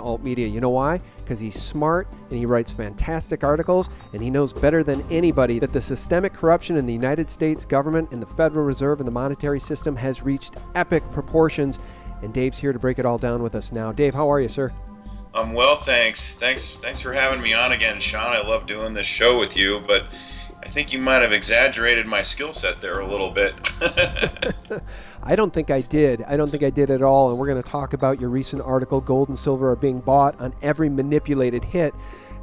alt media. You know why? Because he's smart and he writes fantastic articles, and he knows better than anybody that the systemic corruption in the United States government and the Federal Reserve and the monetary system has reached epic proportions. And Dave's here to break it all down with us now. Dave, how are you, sir? I'm well, thanks. Thanks for having me on again, Sean. I love doing this show with you, but I think you might have exaggerated my skill set there a little bit. I don't think I did. I don't think I did at all. And we're going to talk about your recent article, Gold and Silver Are Being Bought on Every Manipulated Hit.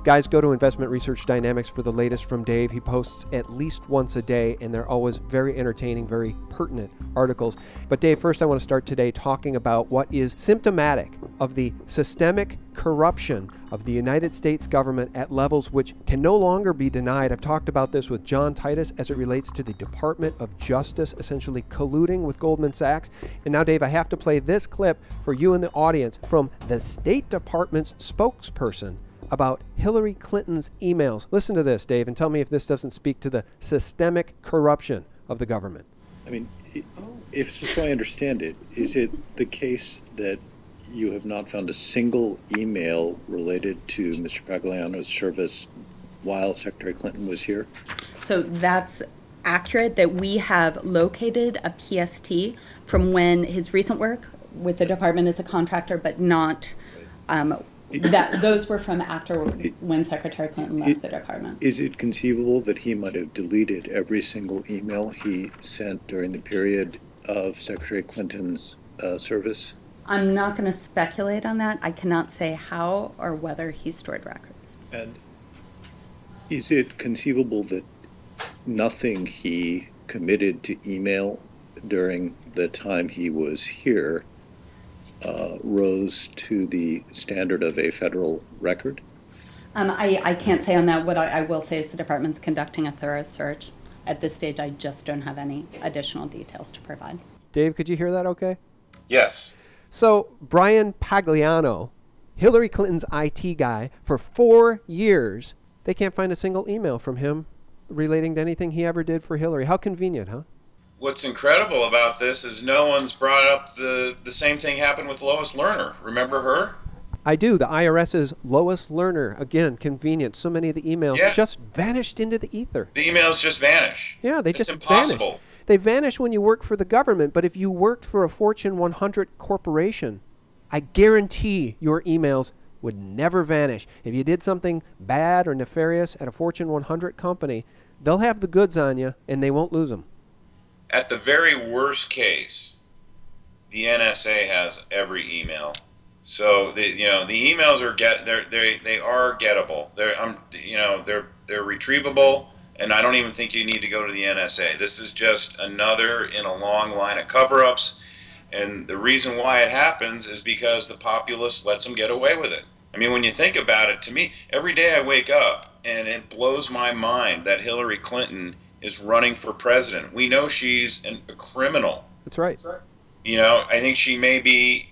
Guys, go to Investment Research Dynamics for the latest from Dave. He posts at least once a day, and they're always very entertaining, very pertinent articles. But Dave, first I want to start today talking about what is symptomatic of the systemic corruption of the United States government at levels which can no longer be denied. I've talked about this with John Titus as it relates to the Department of Justice essentially colluding with Goldman Sachs. And now, Dave, I have to play this clip for you in the audience from the State Department's spokesperson about Hillary Clinton's emails. Listen to this, Dave, and tell me if this doesn't speak to the systemic corruption of the government. I mean, if so I understand it, is it the case that you have not found a single email related to Mr. Pagliano's service while Secretary Clinton was here? So that's accurate, that we have located a PST from when his recent work with the department as a contractor, but not those were from after when Secretary Clinton left the department. Is it conceivable that he might have deleted every single email he sent during the period of Secretary Clinton's service? I'm not going to speculate on that. I cannot say how or whether he stored records. And is it conceivable that nothing he committed to email during the time he was here rose to the standard of a federal record? I can't say on that. What I will say is the department's conducting a thorough search. At this stage, I just don't have any additional details to provide. Dave, could you hear that okay? Yes. So Brian Pagliano, Hillary Clinton's IT guy, for 4 years, they can't find a single email from him relating to anything he ever did for Hillary. How convenient, huh? What's incredible about this is no one's brought up the same thing happened with Lois Lerner. Remember her? I do. The IRS's Lois Lerner, again, convenient. So many of the emails just vanished into the ether. The emails just vanish. Yeah, they just impossible. Vanish. They vanish when you work for the government, but if you worked for a Fortune 100 corporation, I guarantee your emails would never vanish. If you did something bad or nefarious at a Fortune 100 company, they'll have the goods on you, and they won't lose them. At the very worst case, the NSA has every email. So the emails are they are gettable. They're retrievable, and I don't even think you need to go to the NSA. This is just another in a long line of cover-ups, and the reason why it happens is because the populace lets them get away with it. I mean, when you think about it, to me, every day I wake up and it blows my mind that Hillary Clinton is running for president. We know she's a criminal. That's right. I think she may be,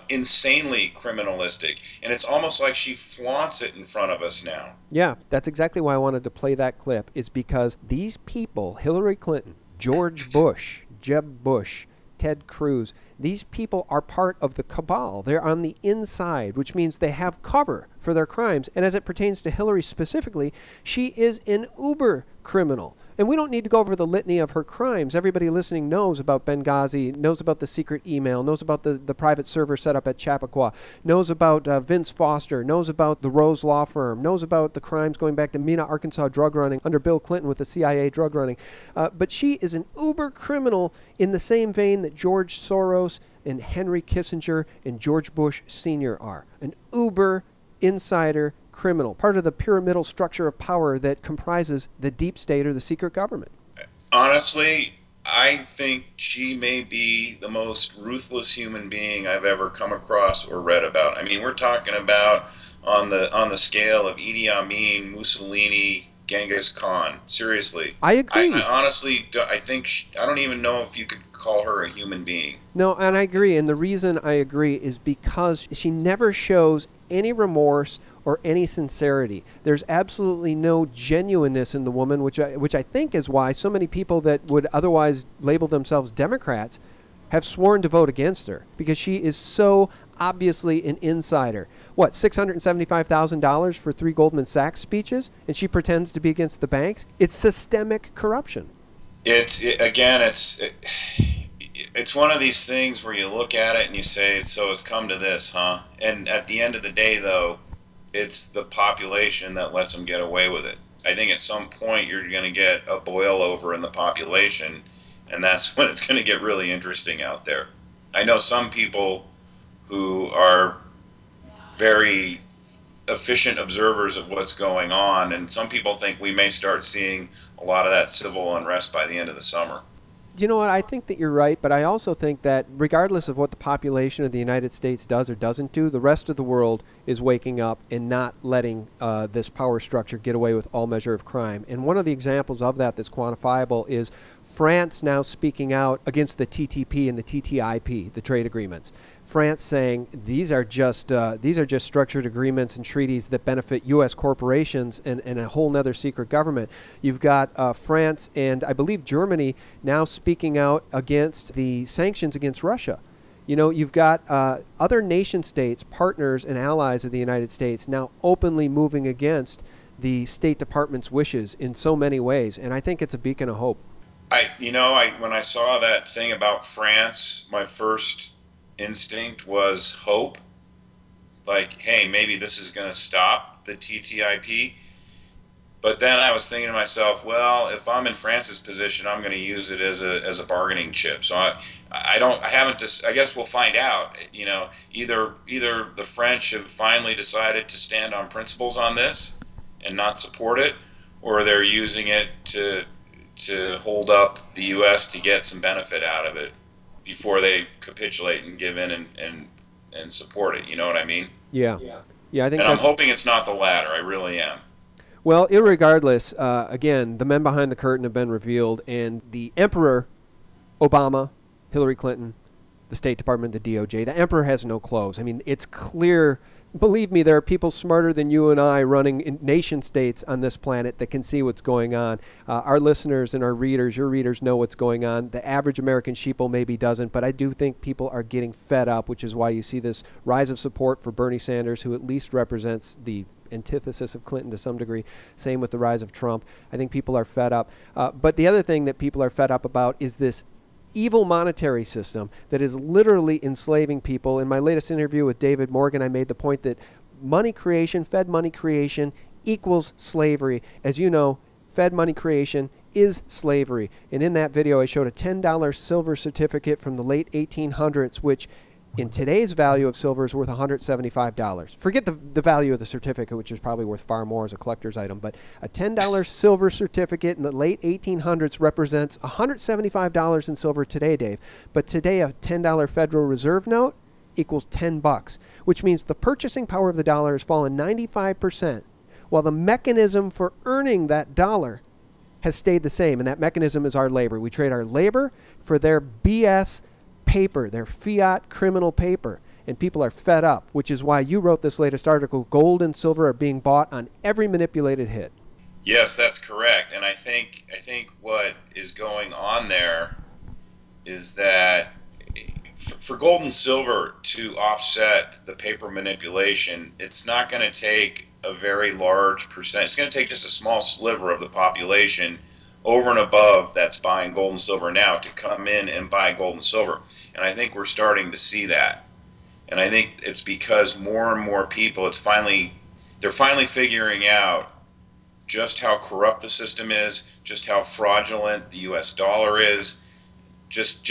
insanely criminalistic. And it's almost like she flaunts it in front of us now. Yeah, that's exactly why I wanted to play that clip, is because these people, Hillary Clinton, George Bush, Jeb Bush, Ted Cruz, these people are part of the cabal. They're on the inside, which means they have cover for their crimes. And as it pertains to Hillary specifically, she is an uber criminal. And we don't need to go over the litany of her crimes. Everybody listening knows about Benghazi, knows about the secret email, knows about the private server set up at Chappaqua, knows about Vince Foster, knows about the Rose Law Firm, knows about the crimes going back to Mena, Arkansas drug running under Bill Clinton with the CIA drug running. But she is an uber criminal in the same vein that George Soros and Henry Kissinger and George Bush Sr. are. An uber insider criminal, part of the pyramidal structure of power that comprises the deep state or the secret government. Honestly, I think she may be the most ruthless human being I've ever come across or read about. I mean, we're talking about on the scale of Idi Amin, Mussolini, Genghis Khan. Seriously. I agree. I honestly, I don't even know if you could call her a human being. No, and I agree. And the reason I agree is because she never shows any remorse or any sincerity. There's absolutely no genuineness in the woman, which I think is why so many people that would otherwise label themselves Democrats have sworn to vote against her because she is so obviously an insider. What, $675,000 for 3 Goldman Sachs speeches, and she pretends to be against the banks? It's systemic corruption. It's one of these things where you look at it and you say, so it's come to this, huh? And at the end of the day, though, it's the population that lets them get away with it. I think at some point you're going to get a boil over in the population, and that's when it's going to get really interesting out there. I know some people who are very efficient observers of what's going on, and some people think we may start seeing a lot of that civil unrest by the end of the summer. You know what? I think that you're right, but I also think that regardless of what the population of the United States does or doesn't do, the rest of the world is waking up and not letting this power structure get away with all measure of crime. And one of the examples of that that's quantifiable is France now speaking out against the TTP and the TTIP, the trade agreements. France saying these are just structured agreements and treaties that benefit U.S. corporations and a whole nother secret government. You've got France and I believe Germany now speaking out against the sanctions against Russia. You know, you've got other nation states, partners and allies of the United States now openly moving against the State Department's wishes in so many ways, and I think it's a beacon of hope. When I saw that thing about France, my first instinct was hope. Like, hey, maybe this is going to stop the TTIP. But then I was thinking to myself, well, if I'm in France's position, I'm going to use it as a bargaining chip. So I guess we'll find out. You know, either the French have finally decided to stand on principles on this and not support it, or they're using it to hold up the U.S. to get some benefit out of it before they capitulate and give in and support it. You know what I mean? Yeah. I think. And I'm hoping it's not the latter. I really am. Well, irregardless, again, the men behind the curtain have been revealed, and the Emperor, Obama, Hillary Clinton, the State Department, the DOJ, the Emperor has no clothes. I mean, it's clear. Believe me, there are people smarter than you and I running in nation states on this planet that can see what's going on. Our listeners and our readers, your readers know what's going on. The average American sheeple maybe doesn't, but I do think people are getting fed up, which is why you see this rise of support for Bernie Sanders, who at least represents the antithesis of Clinton to some degree. Same with the rise of Trump. I think people are fed up. But the other thing that people are fed up about is this evil monetary system that is literally enslaving people. In my latest interview with David Morgan, I made the point that money creation, Fed money creation, equals slavery. As you know, Fed money creation is slavery. And in that video, I showed a $10 silver certificate from the late 1800s, which in today's value of silver is worth $175. Forget the value of the certificate, which is probably worth far more as a collector's item, but a $10 silver certificate in the late 1800s represents $175 in silver today, Dave. But today, a $10 Federal Reserve note equals $10, which means the purchasing power of the dollar has fallen 95%, while the mechanism for earning that dollar has stayed the same, and that mechanism is our labor. We trade our labor for their BS paper, their fiat criminal paper, and people are fed up, which is why you wrote this latest article. Gold and silver are being bought on every manipulated hit. Yes, that's correct. And I think what is going on there is that for gold and silver to offset the paper manipulation, it's not going to take a very large percent. It's going to take just a small sliver of the population over and above that's buying gold and silver now to come in and buy gold and silver. And I think we're starting to see that. And I think it's because more and more people, they're finally figuring out just how corrupt the system is, just how fraudulent the US dollar is, just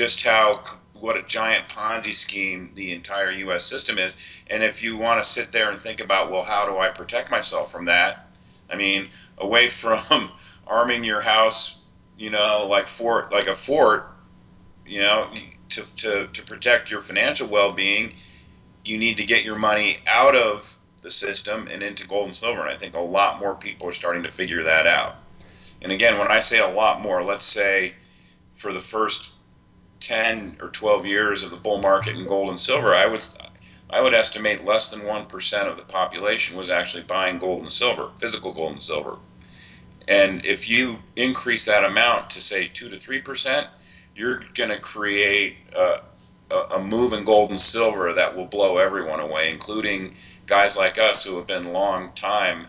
what a giant Ponzi scheme the entire US system is. And if you want to sit there and think about, well, how do I protect myself from that? I mean, away from arming your house, you know, like a fort, you know, to protect your financial well-being, you need to get your money out of the system and into gold and silver. And I think a lot more people are starting to figure that out. And again, when I say a lot more, let's say for the first 10 or 12 years of the bull market in gold and silver, I would estimate less than 1% of the population was actually buying gold and silver, physical gold and silver. And if you increase that amount to say 2 to 3%, you're going to create a move in gold and silver that will blow everyone away, including guys like us who have been long-time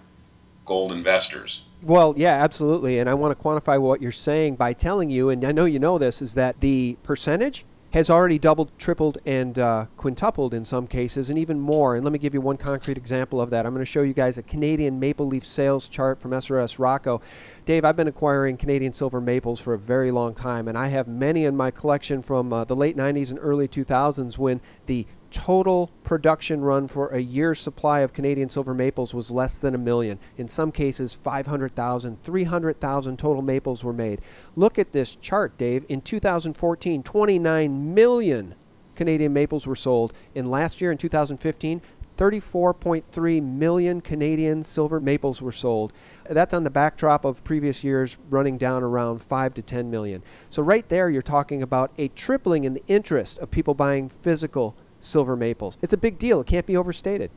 gold investors. Well, yeah, absolutely. And I want to quantify what you're saying by telling you, and I know you know this, is that the percentage has already doubled, tripled, and quintupled in some cases, and even more. And let me give you one concrete example of that. I'm going to show you guys a Canadian maple leaf sales chart from SRS Rocco. Dave, I've been acquiring Canadian silver maples for a very long time, and I have many in my collection from the late 90s and early 2000s when the total production run for a year's supply of Canadian silver maples was less than 1 million. In some cases, 500,000, 300,000 total maples were made. Look at this chart, Dave. In 2014, 29 million Canadian maples were sold. In last year, in 2015, 34.3 million Canadian silver maples were sold. That's on the backdrop of previous years running down around 5 to 10 million. So right there, you're talking about a tripling in the interest of people buying physical silver maples. It's a big deal. It can't be overstated.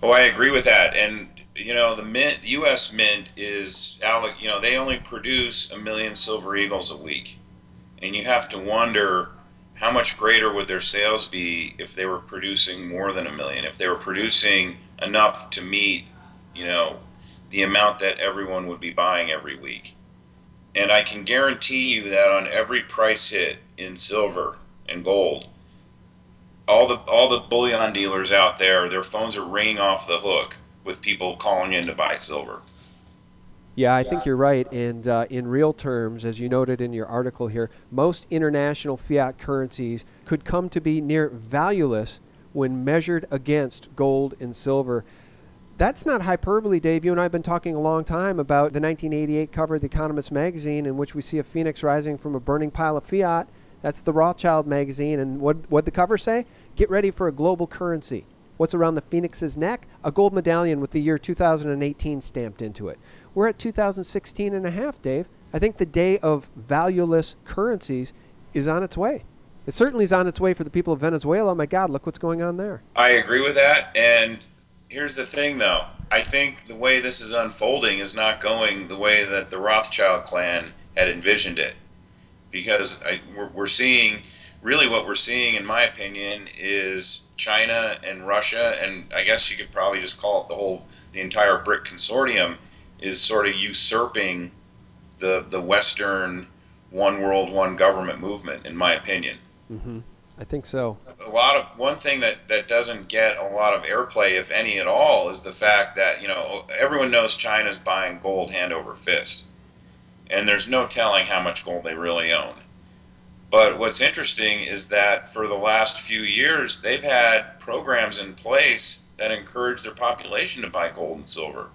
Oh, I agree with that. And the U.S. Mint is, they only produce 1 million silver eagles a week, and you have to wonder how much greater would their sales be if they were producing more than 1 million, if they were producing enough to meet, the amount that everyone would be buying every week. And I can guarantee you that on every price hit in silver and gold, all the bullion dealers out there, their phones are ringing off the hook with people calling in to buy silver. Yeah, I think you're right. And in real terms, as you noted in your article here, most international fiat currencies could come to be near valueless when measured against gold and silver. That's not hyperbole, Dave. You and I have been talking a long time about the 1988 cover of The Economist magazine, in which we see a phoenix rising from a burning pile of fiat. That's the Rothschild magazine. And what'd the cover say? Get ready for a global currency. What's around the phoenix's neck? A gold medallion with the year 2018 stamped into it. We're at 2016 and a half, Dave. I think the day of valueless currencies is on its way. It certainly is on its way for the people of Venezuela. My God, look what's going on there. I agree with that. And here's the thing, though. I think the way this is unfolding is not going the way that the Rothschild clan had envisioned it. Because we're seeing, really what we're seeing, in my opinion, is China and Russia, and I guess you could probably just call it the entire BRIC consortium, is sort of usurping the Western one world, one government movement, in my opinion. Mm-hmm. I think so. One thing that doesn't get a lot of airplay, if any at all, is the fact that, everyone knows China's buying gold hand over fist. And there's no telling how much gold they really own. But what's interesting is that for the last few years, they've had programs in place that encourage their population to buy gold and silver.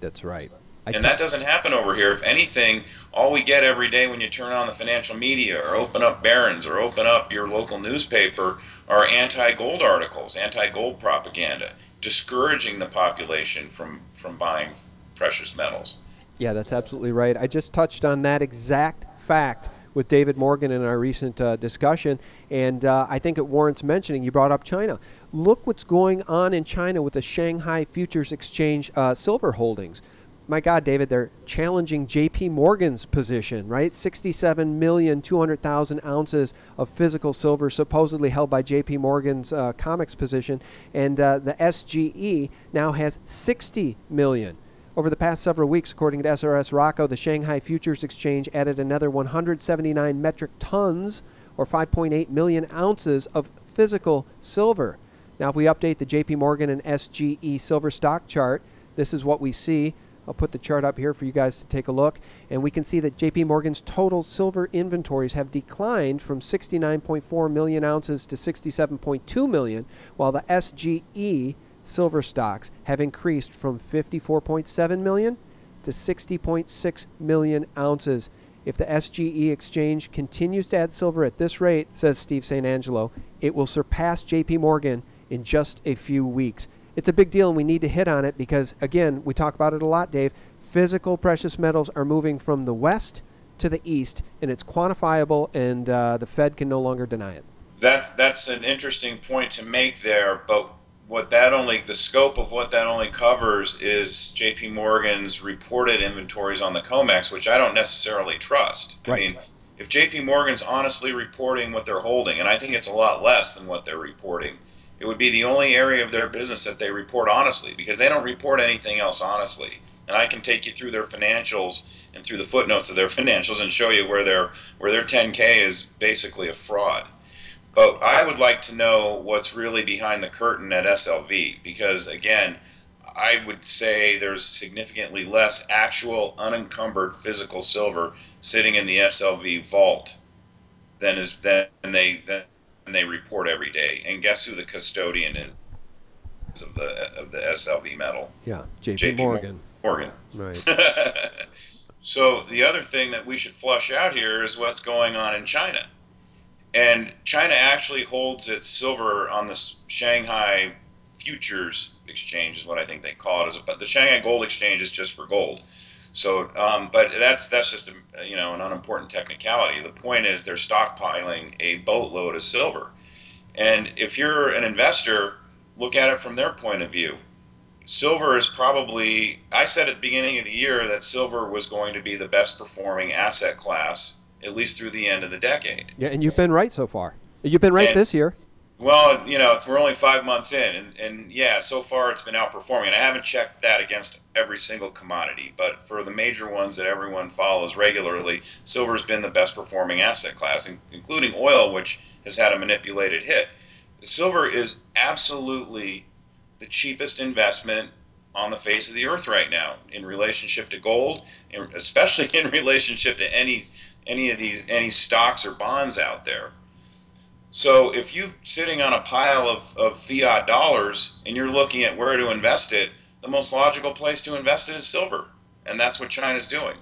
That's right. And that doesn't happen over here. If anything, all we get every day when you turn on the financial media or open up Barron's or open up your local newspaper are anti-gold articles, anti-gold propaganda, discouraging the population from buying precious metals. Yeah, that's absolutely right. I just touched on that exact fact with David Morgan in our recent discussion, and I think it warrants mentioning. You brought up China. Look what's going on in China with the Shanghai Futures Exchange silver holdings. My God, David, they're challenging J.P. Morgan's position, right? 67,200,000 ounces of physical silver supposedly held by J.P. Morgan's COMEX position, and the SGE now has 60 million. Over the past several weeks, according to SRS Rocco, the Shanghai Futures Exchange added another 179 metric tons, or 5.8 million ounces of physical silver. Now, if we update the JP Morgan and SGE silver stock chart, this is what we see. I'll put the chart up here for you guys to take a look. And we can see that JP Morgan's total silver inventories have declined from 69.4 million ounces to 67.2 million, while the SGE silver stocks have increased from 54.7 million to 60.6 million ounces. If the SGE exchange continues to add silver at this rate, says Steve St. Angelo, it will surpass JP Morgan in just a few weeks. It's a big deal, and we need to hit on it because, again, we talk about it a lot, Dave. Physical precious metals are moving from the west to the east, and it's quantifiable, and the Fed can no longer deny it. That's an interesting point to make there, but the scope of what that only covers is J.P. Morgan's reported inventories on the COMEX, which I don't necessarily trust. Right. I mean, if JP Morgan's honestly reporting what they're holding, and I think it's a lot less than what they're reporting, it would be the only area of their business that they report honestly, because they don't report anything else honestly. And I can take you through their financials and through the footnotes of their financials and show you where their 10K is basically a fraud. But I would like to know what's really behind the curtain at SLV, because again, I would say there's significantly less actual unencumbered physical silver sitting in the SLV vault than they report every day. And guess who the custodian is of the SLV metal? Yeah, JP Morgan. Morgan. Right. So the other thing that we should flush out here is what's going on in China. And China actually holds its silver on the Shanghai Futures Exchange, is what I think they call it. But the Shanghai Gold Exchange is just for gold. So, but that's just an unimportant technicality. The point is they're stockpiling a boatload of silver. And if you're an investor, look at it from their point of view. Silver is probably, I said at the beginning of the year that silver was going to be the best performing asset class, at least through the end of the decade. Yeah, and you've been right so far. You've been right this year. Well, we're only 5 months in, and yeah, so far it's been outperforming. And I haven't checked that against every single commodity, but for the major ones that everyone follows regularly, silver's been the best performing asset class, including oil, which has had a manipulated hit. Silver is absolutely the cheapest investment on the face of the earth right now in relationship to gold, especially in relationship to any stocks or bonds out there. So if you're sitting on a pile of fiat dollars and you're looking at where to invest it, the most logical place to invest it is silver, and that's what China's doing.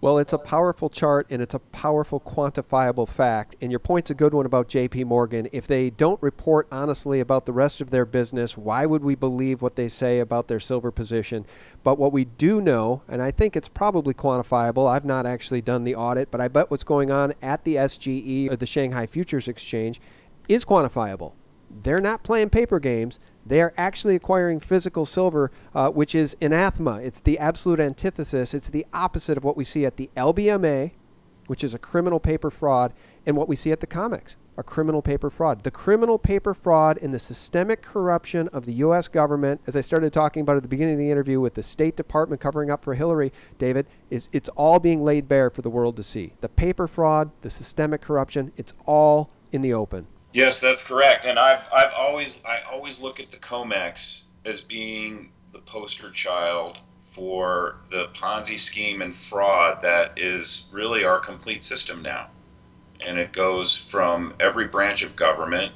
Well, it's a powerful chart, and it's a powerful quantifiable fact. And your point's a good one about JP Morgan. If they don't report honestly about the rest of their business, why would we believe what they say about their silver position? But what we do know, and I think it's probably quantifiable, I've not actually done the audit, but I bet what's going on at the SGE, or the Shanghai Futures Exchange, is quantifiable. They're not playing paper games. They are actually acquiring physical silver, which is anathema. It's the absolute antithesis. It's the opposite of what we see at the LBMA, which is a criminal paper fraud, and what we see at the COMEX, a criminal paper fraud. The criminal paper fraud and the systemic corruption of the U.S. government, as I started talking about at the beginning of the interview with the State Department covering up for Hillary, David, it's all being laid bare for the world to see. The paper fraud, the systemic corruption, it's all in the open. Yes, that's correct. And I always look at the COMEX as being the poster child for the Ponzi scheme and fraud that is really our complete system now. And it goes from every branch of government,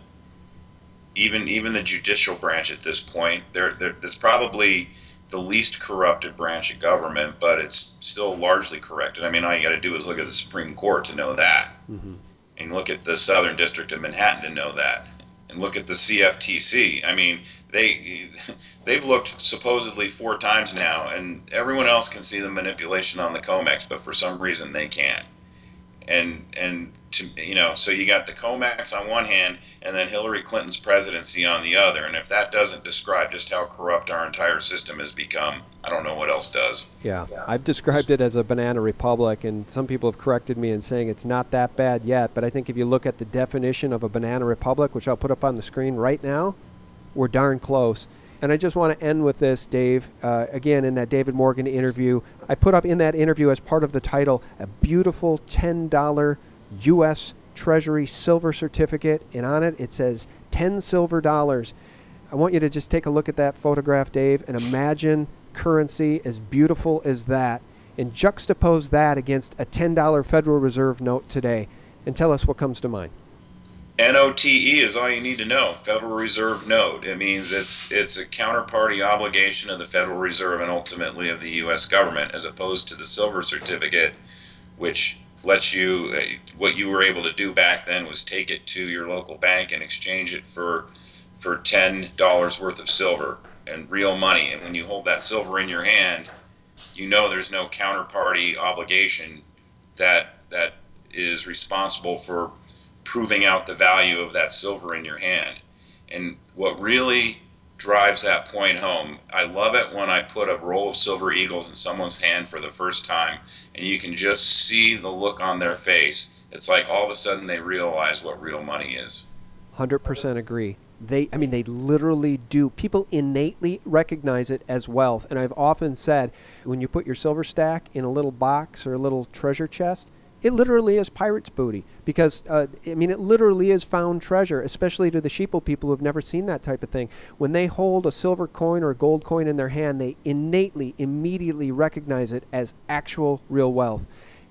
even the judicial branch at this point. There's probably the least corrupted branch of government, but it's still largely corrupted. I mean, all you got to do is look at the Supreme Court to know that. Mm-hmm. And look at the Southern District of Manhattan to know that. And look at the CFTC. I mean, they've looked supposedly 4 times now, and everyone else can see the manipulation on the COMEX, but for some reason they can't. So you got the COMEX on one hand, and then Hillary Clinton's presidency on the other. And if that doesn't describe just how corrupt our entire system has become, I don't know what else does. Yeah. I've described it as a banana republic, and some people have corrected me in saying it's not that bad yet. But I think if you look at the definition of a banana republic, which I'll put up on the screen right now, we're darn close. And I just want to end with this, Dave. Again, in that David Morgan interview, I put up in that interview as part of the title a beautiful $10 U.S. Treasury silver certificate, and on it says 10 silver dollars. I want you to just take a look at that photograph, Dave, and imagine currency as beautiful as that, and juxtapose that against a $10 Federal Reserve note today, and tell us what comes to mind. NOTE is all you need to know. Federal Reserve note. It means it's a counterparty obligation of the Federal Reserve and ultimately of the U.S. government, as opposed to the silver certificate, which lets you, what you were able to do back then was take it to your local bank and exchange it for $10 worth of silver and real money. And when you hold that silver in your hand, you know there's no counterparty obligation that is responsible for proving out the value of that silver in your hand. And what really drives that point home. I love it when I put a roll of silver eagles in someone's hand for the first time, and you can just see the look on their face. It's like all of a sudden they realize what real money is. 100% agree. They literally do. People innately recognize it as wealth. And I've often said, when you put your silver stack in a little box or a little treasure chest, it literally is pirate's booty, because, it literally is found treasure, especially to the sheeple people who have never seen that type of thing. When they hold a silver coin or a gold coin in their hand, they innately, immediately recognize it as actual real wealth.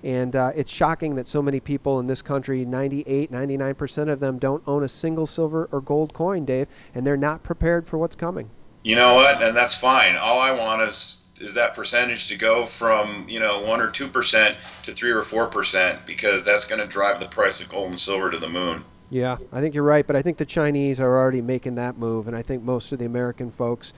And it's shocking that so many people in this country, 98, 99% of them, don't own a single silver or gold coin, Dave, and they're not prepared for what's coming. You know what? And that's fine. All I want is that percentage to go from 1 or 2% to 3 or 4%, because that's going to drive the price of gold and silver to the moon. Yeah, I think you're right, but I think the Chinese are already making that move, and I think most of the American folks,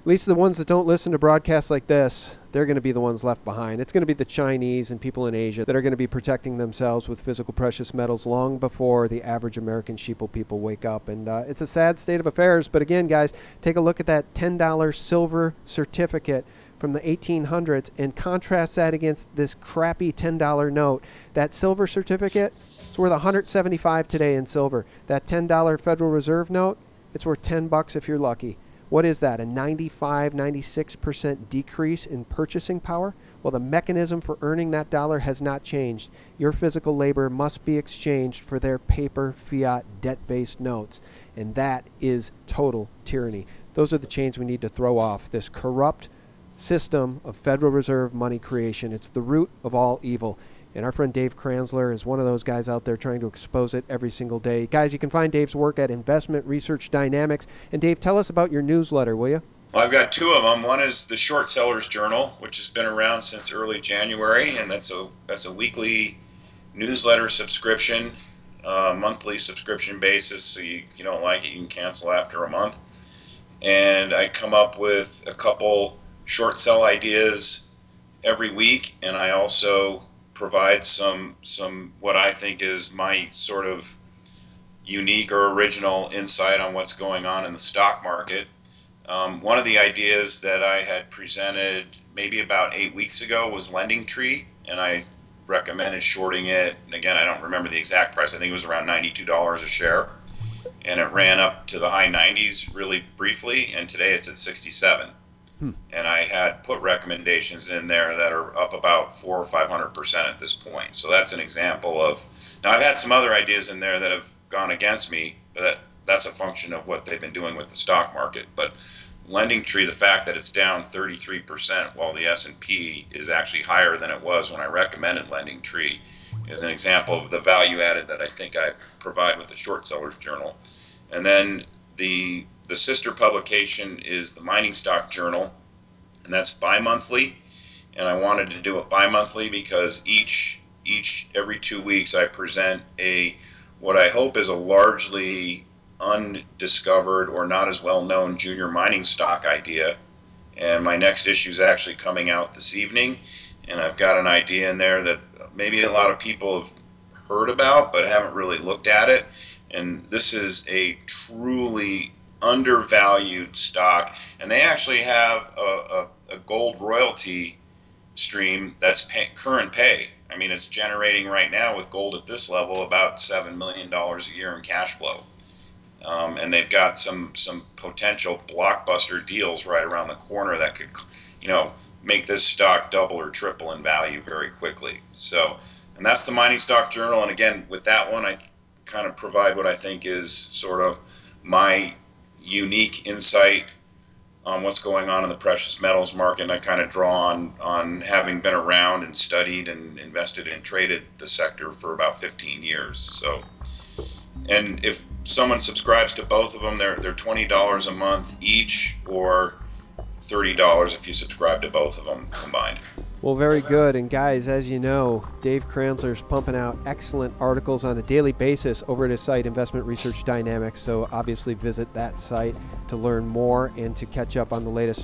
at least the ones that don't listen to broadcasts like this, they're going to be the ones left behind. It's going to be the Chinese and people in Asia that are going to be protecting themselves with physical precious metals long before the average American sheeple people wake up. And it's a sad state of affairs. But again, guys, take a look at that $10 silver certificate from the 1800s and contrast that against this crappy $10 note. That silver certificate is worth $175 today in silver. That $10 Federal Reserve note, it's worth $10 if you're lucky. What is that, a 95, 96% decrease in purchasing power? Well, the mechanism for earning that dollar has not changed. Your physical labor must be exchanged for their paper, fiat, debt-based notes. And that is total tyranny. Those are the chains we need to throw off. This corrupt system of Federal Reserve money creation. It's the root of all evil. And our friend Dave Kranzler is one of those guys out there trying to expose it every single day. Guys, you can find Dave's work at Investment Research Dynamics. And Dave, tell us about your newsletter, will you? Well, I've got two of them. One is the Short Sellers Journal, which has been around since early January, and that's a weekly newsletter subscription, monthly subscription basis. So if you don't like it, you can cancel after a month. And I come up with a couple short sell ideas every week, and I also provide some what I think is my sort of unique or original insight on what's going on in the stock market. One of the ideas that I had presented maybe about 8 weeks ago was Lending Tree, and I recommended shorting it. And again, I don't remember the exact price. I think it was around $92 a share, and it ran up to the high 90s really briefly, and today it's at 67. And I had put recommendations in there that are up about 400 or 500% at this point. So that's an example of. Now I've had some other ideas in there that have gone against me, but that's a function of what they've been doing with the stock market. But Lending Tree, the fact that it's down 33% while the S&P is actually higher than it was when I recommended Lending Tree, is an example of the value added that I think I provide with the Short Sellers Journal. And then the sister publication is the Mining Stock Journal, and that's bi-monthly. And I wanted to do it bi-monthly because every 2 weeks I present what I hope is a largely undiscovered or not as well known junior mining stock idea. And my next issue is actually coming out this evening, and I've got an idea in there that maybe a lot of people have heard about but haven't really looked at it. And this is a truly undervalued stock, and they actually have a gold royalty stream that's current pay. I mean, it's generating right now with gold at this level about $7 million a year in cash flow. And they've got some potential blockbuster deals right around the corner that could, make this stock double or triple in value very quickly. So, and that's the Mining Stock Journal. And again, with that one, I kind of provide what I think is sort of my unique insight on what's going on in the precious metals market. And I kind of draw on having been around and studied and invested and traded the sector for about 15 years. So, and if someone subscribes to both of them, they're $20 a month each, or $30 if you subscribe to both of them combined. Well, very good. And guys, as you know, Dave Kranzler's pumping out excellent articles on a daily basis over at his site, Investment Research Dynamics. So obviously visit that site to learn more and to catch up on the latest